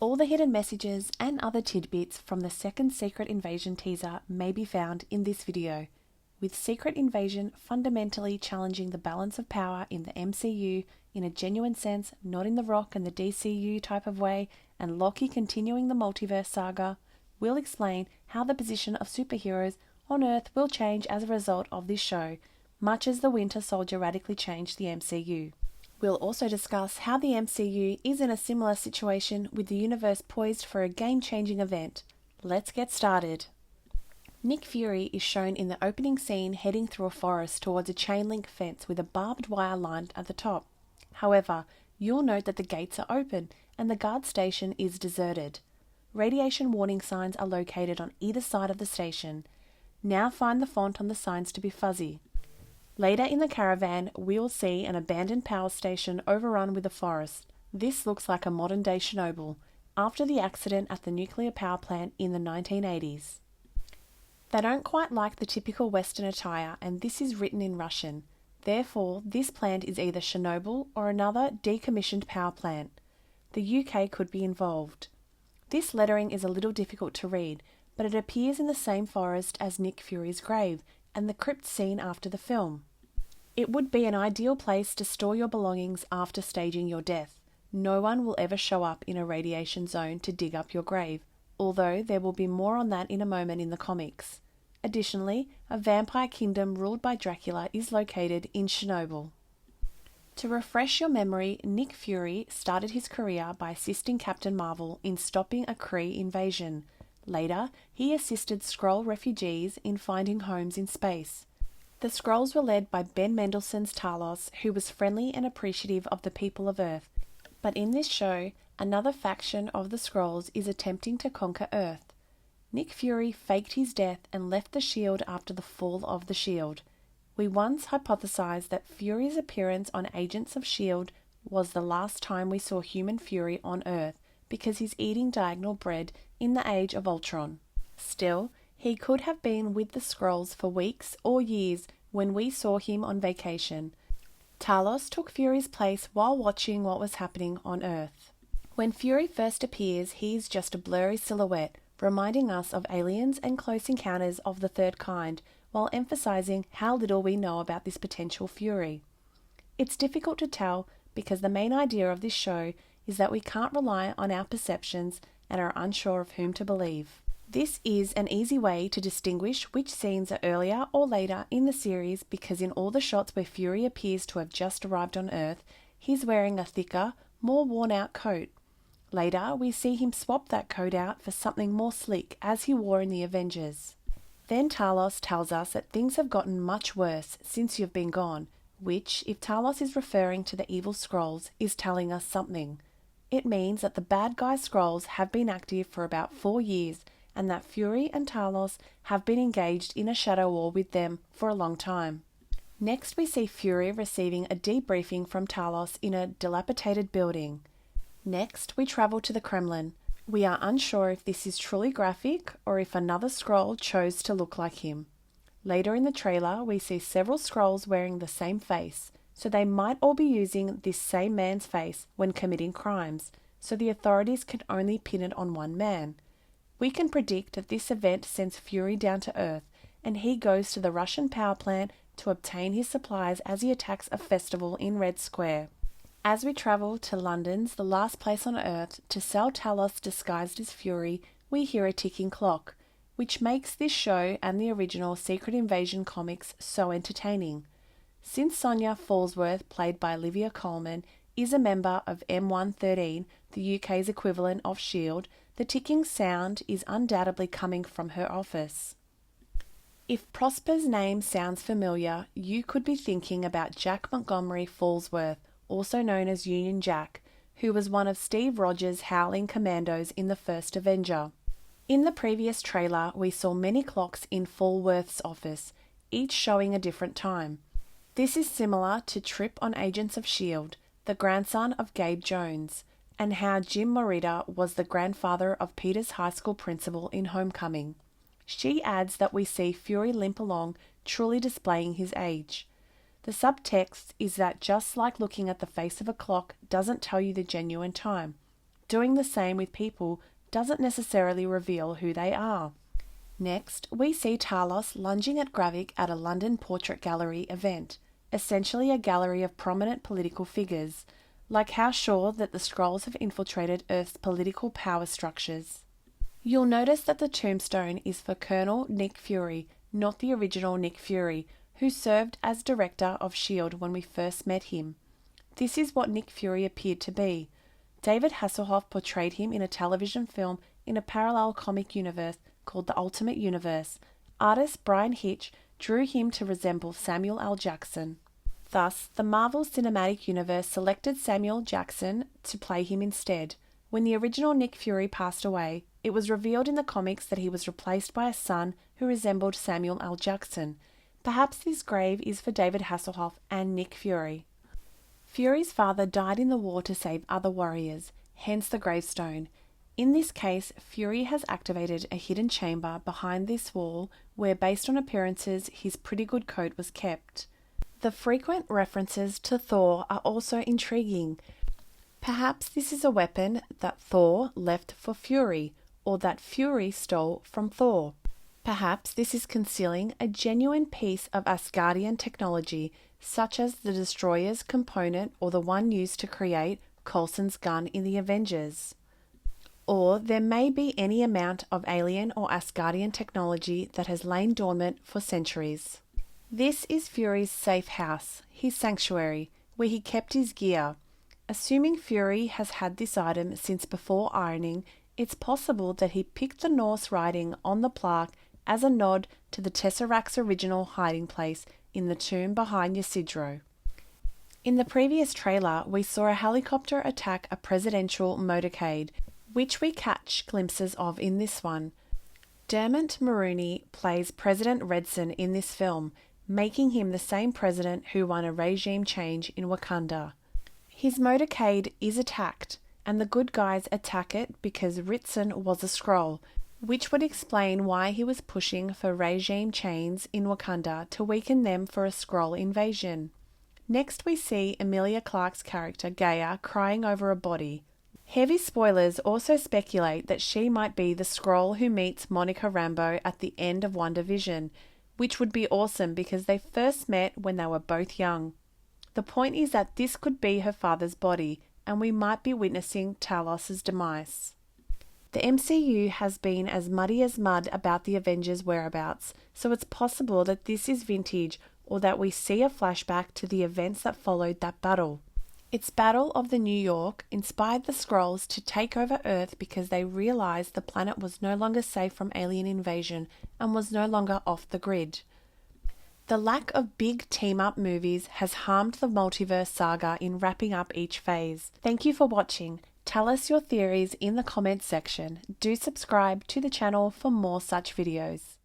All the hidden messages and other tidbits from the second Secret Invasion teaser may be found in this video, with Secret Invasion fundamentally challenging the balance of power in the MCU in a genuine sense, not in the Rock and the DCU type of way, and Loki continuing the Multiverse Saga. We'll explain how the position of superheroes on Earth will change as a result of this show, much as the Winter Soldier radically changed the MCU. We'll also discuss how the MCU is in a similar situation with the universe poised for a game-changing event. Let's get started. Nick Fury is shown in the opening scene heading through a forest towards a chain-link fence with a barbed wire line at the top. However, you'll note that the gates are open and the guard station is deserted. Radiation warning signs are located on either side of the station. Now find the font on the signs to be fuzzy. Later in the caravan, we'll see an abandoned power station overrun with a forest. This looks like a modern-day Chernobyl, after the accident at the nuclear power plant in the 1980s. They don't quite like the typical Western attire, and this is written in Russian. Therefore, this plant is either Chernobyl or another decommissioned power plant. The UK could be involved. This lettering is a little difficult to read, but it appears in the same forest as Nick Fury's grave and the crypt seen after the film. It would be an ideal place to store your belongings after staging your death. No one will ever show up in a radiation zone to dig up your grave, although there will be more on that in a moment in the comics. Additionally, a vampire kingdom ruled by Dracula is located in Chernobyl. To refresh your memory, Nick Fury started his career by assisting Captain Marvel in stopping a Kree invasion. Later, he assisted Skrull refugees in finding homes in space. The Skrulls were led by Ben Mendelsohn's Talos, who was friendly and appreciative of the people of Earth. But in this show, another faction of the Skrulls is attempting to conquer Earth. Nick Fury faked his death and left the shield after the fall of the shield. We once hypothesized that Fury's appearance on Agents of S.H.I.E.L.D. was the last time we saw human Fury on Earth, because he's eating diagonal bread in the Age of Ultron. Still, he could have been with the Skrulls for weeks or years when we saw him on vacation. Talos took Fury's place while watching what was happening on Earth. When Fury first appears, he's just a blurry silhouette, reminding us of aliens and close encounters of the third kind, while emphasizing how little we know about this potential Fury. It's difficult to tell because the main idea of this show is that we can't rely on our perceptions and are unsure of whom to believe. This is an easy way to distinguish which scenes are earlier or later in the series, because in all the shots where Fury appears to have just arrived on Earth, he's wearing a thicker, more worn-out coat. Later, we see him swap that coat out for something more sleek, as he wore in the Avengers. Then Talos tells us that things have gotten much worse since you've been gone, which, if Talos is referring to the evil Skrulls, is telling us something. It means that the bad guy Skrulls have been active for about 4 years, and that Fury and Talos have been engaged in a shadow war with them for a long time. Next, we see Fury receiving a debriefing from Talos in a dilapidated building. Next, we travel to the Kremlin. We are unsure if this is truly graphic or if another Skrull chose to look like him. Later in the trailer, we see several Skrulls wearing the same face, so they might all be using this same man's face when committing crimes, so the authorities can only pin it on one man. We can predict that this event sends Fury down to Earth, and he goes to the Russian power plant to obtain his supplies as he attacks a festival in Red Square. As we travel to London's The Last Place on Earth to sell Talos disguised as Fury, we hear a ticking clock, which makes this show and the original Secret Invasion comics so entertaining. Since Sonia Fallsworth, played by Olivia Colman, is a member of M113, the UK's equivalent of S.H.I.E.L.D., the ticking sound is undoubtedly coming from her office. If Prosper's name sounds familiar, you could be thinking about Jack Montgomery Fallsworth, also known as Union Jack, who was one of Steve Rogers' Howling Commandos in the first Avenger. In the previous trailer, we saw many clocks in Fallsworth's office, each showing a different time. This is similar to Trip on Agents of S.H.I.E.L.D., the grandson of Gabe Jones, and how Jim Morita was the grandfather of Peter's high school principal in Homecoming. She adds that we see Fury limp along, truly displaying his age. The subtext is that just like looking at the face of a clock doesn't tell you the genuine time, Doing the same with people doesn't necessarily reveal who they are. Next, we see Talos lunging at Gravik at a London Portrait Gallery event, essentially a gallery of prominent political figures, like how sure that the Skrulls have infiltrated Earth's political power structures. You'll notice that the tombstone is for Colonel Nick Fury, not the original Nick Fury, who served as director of S.H.I.E.L.D. when we first met him. This is what Nick Fury appeared to be. David Hasselhoff portrayed him in a television film in a parallel comic universe called the Ultimate Universe. Artist Brian Hitch drew him to resemble Samuel L. Jackson. Thus, the Marvel Cinematic Universe selected Samuel Jackson to play him instead. When the original Nick Fury passed away, it was revealed in the comics that he was replaced by a son who resembled Samuel L. Jackson. Perhaps this grave is for David Hasselhoff and Nick Fury. Fury's father died in the war to save other warriors, hence the gravestone. In this case, Fury has activated a hidden chamber behind this wall where, based on appearances, his pretty good coat was kept. The frequent references to Thor are also intriguing. Perhaps this is a weapon that Thor left for Fury, or that Fury stole from Thor. Perhaps this is concealing a genuine piece of Asgardian technology, such as the Destroyer's component or the one used to create Coulson's gun in the Avengers. Or there may be any amount of alien or Asgardian technology that has lain dormant for centuries. This is Fury's safe house, his sanctuary, where he kept his gear. Assuming Fury has had this item since before ironing, it's possible that he picked the Norse writing on the plaque as a nod to the Tesseract's original hiding place in the tomb behind Ysidro. In the previous trailer, we saw a helicopter attack a presidential motorcade, which we catch glimpses of in this one. Dermot Mulroney plays President Redson in this film, making him the same president who won a regime change in Wakanda. His motorcade is attacked, and the good guys attack it because Ritson was a Skrull, which would explain why he was pushing for regime change in Wakanda to weaken them for a Skrull invasion. Next we see Emilia Clarke's character Gaia crying over a body. Heavy spoilers also speculate that she might be the Skrull who meets Monica Rambeau at the end of WandaVision, which would be awesome because they first met when they were both young. The point is that this could be her father's body, and we might be witnessing Talos' demise. The MCU has been as muddy as mud about the Avengers' whereabouts, so it's possible that this is vintage or that we see a flashback to the events that followed that battle. Its Battle of the New York inspired the Skrulls to take over Earth because they realized the planet was no longer safe from alien invasion and was no longer off the grid. The lack of big team-up movies has harmed the Multiverse Saga in wrapping up each phase. Thank you for watching. Tell us your theories in the comments section. Do subscribe to the channel for more such videos.